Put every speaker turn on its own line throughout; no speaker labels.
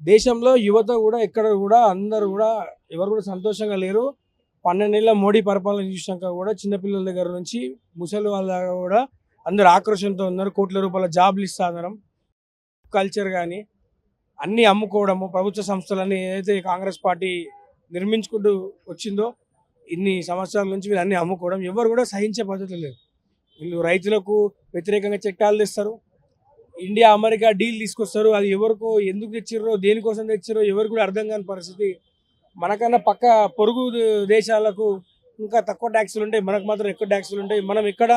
దేశంలో యువత కూడా ఎక్కడ కూడా అందరూ కూడా ఎవరు కూడా సంతోషంగా లేరు. 12 ఏళ్ల మోడీ పరిపాలన చూసినాక కూడా చిన్నపిల్లల దగ్గర నుంచి ముసలి వాళ్ళ దాకా కూడా అందరూ ఆక్రోషంతో ఉన్నారు. కోట్ల రూపాయల జాబ్లు ఇస్తానడం, కల్చర్ కానీ అన్నీ అమ్ముకోవడము, ప్రభుత్వ సంస్థలన్నీ ఏదైతే కాంగ్రెస్ పార్టీ నిర్మించుకుంటూ వచ్చిందో ఇన్ని సంవత్సరాల నుంచి వీళ్ళు అన్నీ అమ్ముకోవడం ఎవరు కూడా సహించే పద్ధతి లేదు. వీళ్ళు రైతులకు వ్యతిరేకంగా చట్టాలు తెస్తారు, ఇండియా అమెరికా డీల్ తీసుకొస్తారు. అది ఎవరికో ఎందుకు తెచ్చిర్రో దేనికోసం తెచ్చిర్రో ఎవరు కూడా అర్థం కాని పరిస్థితి. మనకన్నా పక్క పొరుగు దేశాలకు ఇంకా తక్కువ ట్యాక్సులు ఉంటాయి, మనకు మాత్రం ఎక్కువ ట్యాక్సులు ఉంటాయి. మనం ఎక్కడ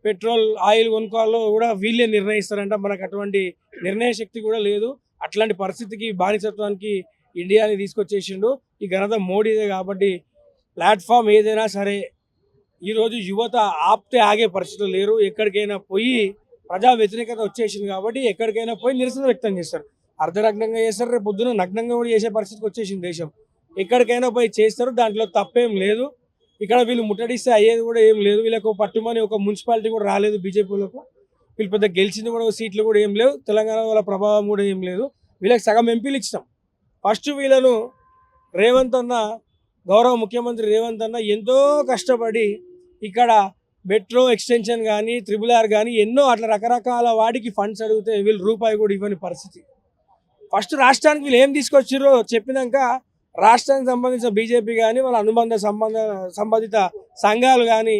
పెట్రోల్ ఆయిల్ కొనుక్కోవాలో కూడా వీళ్ళే నిర్ణయిస్తారంట. మనకు అటువంటి నిర్ణయ శక్తి కూడా లేదు. అట్లాంటి పరిస్థితికి బానిసత్వానికి ఇండియాని తీసుకొచ్చేసిండు. ఈ ఘనత మోడీదే. కాబట్టి ప్లాట్ఫామ్ ఏదైనా సరే ఈరోజు యువత ఆపితే ఆగే పరిస్థితులు లేరు. ఎక్కడికైనా పోయి ప్రజా వ్యతిరేకత వచ్చేసింది కాబట్టి ఎక్కడికైనా పోయి నిరసన వ్యక్తం చేస్తారు. అర్ధనగ్నంగా చేస్తారు, రేపు పొద్దున నగ్నంగా కూడా చేసే పరిస్థితికి వచ్చేసింది దేశం. ఎక్కడికైనా పోయి చేస్తారు, దాంట్లో తప్పేం లేదు. ఇక్కడ వీళ్ళు ముట్టడిస్తే అయ్యేది కూడా ఏం లేదు. వీళ్ళకు పట్టుమని ఒక మున్సిపాలిటీ కూడా రాలేదు బీజేపీలకు. వీళ్ళు పెద్ద గెలిచింది కూడా సీట్లు కూడా ఏం లేవు. తెలంగాణ వాళ్ళ ప్రభావం కూడా ఏం లేదు. వీళ్ళకి సగం ఎంపీలు ఇచ్చినాం. ఫస్ట్ వీళ్ళను రేవంత్ అన్న, గౌరవ ముఖ్యమంత్రి రేవంత్ అన్న ఎంతో కష్టపడి ఇక్కడ మెట్రో ఎక్స్టెన్షన్ కానీ, RRR కానీ ఎన్నో అట్లా రకరకాల వాటికి ఫండ్స్ అడిగితే వీళ్ళు రూపాయి కూడా ఇవ్వని పరిస్థితి. ఫస్ట్ రాష్ట్రానికి వీళ్ళు ఏం తీసుకొచ్చిర్రో చెప్పినాక రాష్ట్రానికి సంబంధించిన బీజేపీ కానీ వాళ్ళ సంబంధిత సంఘాలు కానీ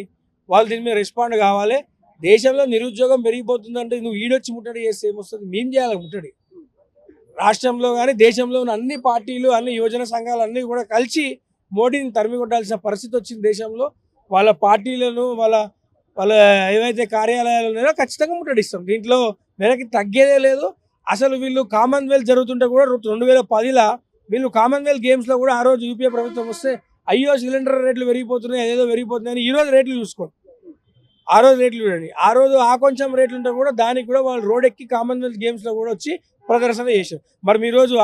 వాళ్ళు దీని మీద రెస్పాండ్ కావాలి. దేశంలో నిరుద్యోగం పెరిగిపోతుందంటే నువ్వు ఈడొచ్చి ముట్టడి చేస్తే ఏమొస్తుంది? మేం చేయాలి ముట్టడి. రాష్ట్రంలో కానీ దేశంలో ఉన్న అన్ని పార్టీలు, అన్ని యువజన సంఘాలు అన్నీ కూడా కలిసి మోడీని తరిమి కొట్టాల్సిన పరిస్థితి వచ్చింది దేశంలో. వాళ్ళ పార్టీలను వాళ్ళ ఏవైతే కార్యాలయాలు ఉన్నాయో ఖచ్చితంగా ముట్టడిస్తాం. దీంట్లో వెనక్కి తగ్గేదే లేదు. అసలు వీళ్ళు కామన్వెల్త్ జరుగుతుంటే కూడా 2010లో వీళ్ళు కామన్వెల్త్ గేమ్స్లో కూడా ఆ రోజు యూపీఏ ప్రభుత్వం వస్తే అయ్యో సిలిండర్ రేట్లు పెరిగిపోతున్నాయి, అదేదో పెరిగిపోతున్నాయని ఈ రోజు రేట్లు చూసుకోండి. ఆ రోజు రేట్లు చూడండి. ఆ రోజు ఆ కొంచెం రేట్లు ఉంటే కూడా దానికి కూడా వాళ్ళు రోడ్ ఎక్కి కామన్వెల్త్ గేమ్స్లో కూడా వచ్చి ప్రదర్శన చేశారు. మరి మీ రోజు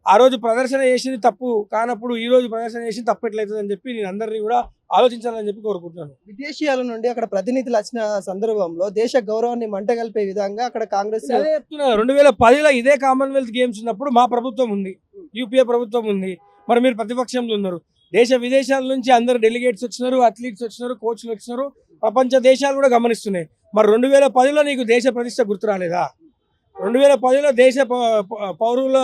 ఆ రోజు ప్రదర్శన చేసింది తప్పు కానప్పుడు ఈ రోజు ప్రదర్శన చేసింది తప్పు ఎట్లయితుందని చెప్పి నేను అందరినీ కూడా ఆలోచించాలని చెప్పి కోరుకుంటున్నాను.
విదేశీయాల నుండి అక్కడ ప్రతినిధులు వచ్చిన సందర్భంలో దేశ గౌరవాన్ని మంటగలిపే విధంగా అక్కడ కాంగ్రెస్
అదే చెప్తున్నారు. 2010లో ఇదే కామన్వెల్త్ గేమ్స్ ఉన్నప్పుడు మా ప్రభుత్వం ఉంది, యూపీఏ ప్రభుత్వం ఉంది. మరి మీరు ప్రతిపక్షంలో ఉన్నారు. దేశ విదేశాల నుంచి అందరు డెలిగేట్స్ వచ్చినారు, అథ్లీట్స్ వచ్చినారు, కోచ్లు వచ్చినారు. ప్రపంచ దేశాలు కూడా గమనిస్తున్నాయి. మరి 2010లో నీకు దేశ ప్రతిష్ట గుర్తు రాలేదా? 2010లో దేశ పౌరుల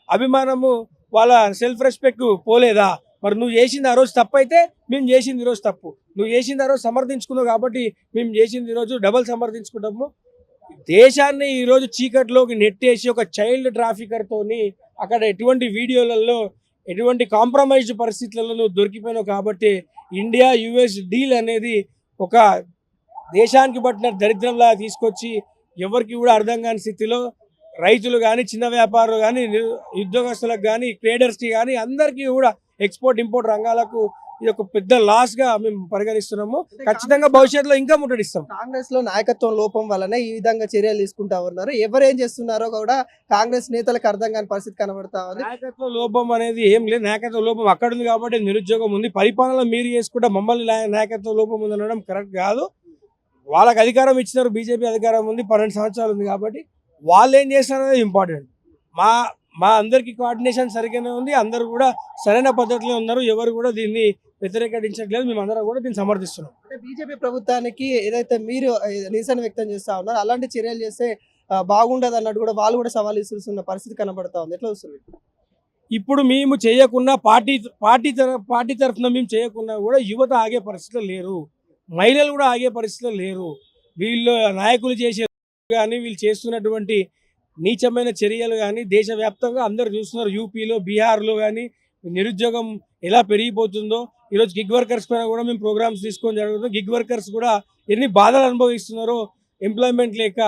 అభిమానము, వాళ్ళ సెల్ఫ్ రెస్పెక్ట్ పోలేదా? మరి నువ్వు చేసింది ఆ రోజు తప్పు అయితే మేము చేసింది ఈరోజు తప్పు. నువ్వు చేసింది ఆ రోజు సమర్థించుకున్నావు కాబట్టి మేము చేసింది ఈరోజు డబల్ సమర్థించుకుంటాము. దేశాన్ని ఈరోజు చీకట్లోకి నెట్టేసి ఒక చైల్డ్ ట్రాఫికర్తోని అక్కడ ఎటువంటి వీడియోలలో ఎటువంటి కాంప్రమైజ్డ్ పరిస్థితులలో నువ్వు దొరికిపోయినావు. కాబట్టి ఇండియా యుఎస్ డీల్ అనేది ఒక దేశానికి పట్టిన దరిద్రంలా తీసుకొచ్చి ఎవరికి కూడా అర్థం కాని స్థితిలో రైతులు కానీ, చిన్న వ్యాపారులు కానీ, ఉద్యోగస్తులకు కానీ, ట్రేడర్స్కి కానీ అందరికీ కూడా ఎక్స్పోర్ట్ ఇంపోర్ట్ రంగాలకు ఇది ఒక పెద్ద లాస్ గా మేము పరిగణిస్తున్నాము. ఖచ్చితంగా భవిష్యత్తులో ఇంకా ముట్టడిస్తాం.
కాంగ్రెస్ లో నాయకత్వం లోపం వల్లనే ఈ విధంగా చర్యలు తీసుకుంటా ఉన్నారు. ఎవరేం చేస్తున్నారో కూడా కాంగ్రెస్ నేతలకు అర్థం కాని పరిస్థితి కనబడతా ఉంది.
నాయకత్వ లోపం అనేది ఏం లేదు. నాయకత్వ లోపం అక్కడ ఉంది కాబట్టి నిరుద్యోగం ఉంది. పరిపాలన మీరు చేసుకుంటే మమ్మల్ని నాయకత్వ లోపం ఉంది అనడం కరెక్ట్ కాదు. వాళ్ళకి అధికారం ఇచ్చినారు, బీజేపీ అధికారం ఉంది, 12 సంవత్సరాలు ఉంది. కాబట్టి వాళ్ళు ఏం చేస్తారనేది ఇంపార్టెంట్. మా అందరికి కోఆర్డినేషన్ సరిగ్గానే ఉంది. అందరూ కూడా సరైన పద్ధతిలో ఉన్నారు. ఎవరు కూడా దీన్ని వ్యతిరేకించట్లేదు. మేము అందరం కూడా దీన్ని సమర్థిస్తున్నాం.
అంటే బీజేపీ ప్రభుత్వానికి ఏదైతే మీరు నిరసన వ్యక్తం చేస్తా ఉన్నారు అలాంటి చర్యలు చేస్తే బాగుండదు అన్నట్టు కూడా వాళ్ళు కూడా సవాల్ ఇస్తున్న పరిస్థితి కనబడతా ఉంది. ఎట్లా వస్తుంది?
ఇప్పుడు మేము చేయకున్నా పార్టీ తరఫున మేము చేయకున్నా కూడా యువత ఆగే పరిస్థితులు లేరు, మహిళలు కూడా ఆగే పరిస్థితులు లేరు. వీళ్ళు నాయకులు చేసే కానీ వీళ్ళు చేస్తున్నటువంటి నీచమైన చర్యలు కానీ దేశవ్యాప్తంగా అందరూ చూస్తున్నారు. యూపీలో, బీహార్లో కానీ నిరుద్యోగం ఎలా పెరిగిపోతుందో. ఈరోజు గిగ్ వర్కర్స్ పైన కూడా మేము ప్రోగ్రామ్స్ తీసుకొని జరుగుతుంది. గిగ్ వర్కర్స్ కూడా ఎన్ని బాధలు అనుభవిస్తున్నారో ఎంప్లాయ్మెంట్ లేక.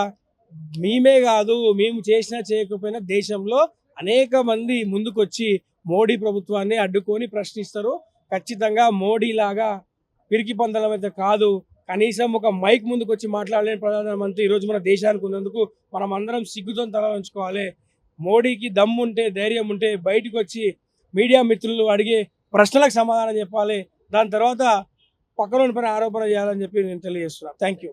మేమే కాదు, మేము చేసినా చేయకపోయినా దేశంలో అనేక మంది ముందుకొచ్చి మోడీ ప్రభుత్వాన్ని అడ్డుకొని ప్రశ్నిస్తారు. ఖచ్చితంగా మోడీ లాగా పిరికి పందలం అయితే కాదు. కనీసం ఒక మైక్ ముందుకు వచ్చి మాట్లాడలేని ప్రధానమంత్రి ఈరోజు మన దేశానికి ఉన్నందుకు మనం అందరం సిగ్గుతో తల ఉంచుకోవాలి. మోడీకి దమ్ముంటే, ధైర్యం ఉంటే బయటకు వచ్చి మీడియా మిత్రులు అడిగే ప్రశ్నలకు సమాధానం చెప్పాలి. దాని తర్వాత పక్కన పైన ఆరోపణ చేయాలని చెప్పి నేను తెలియజేస్తున్నాను. Thank you.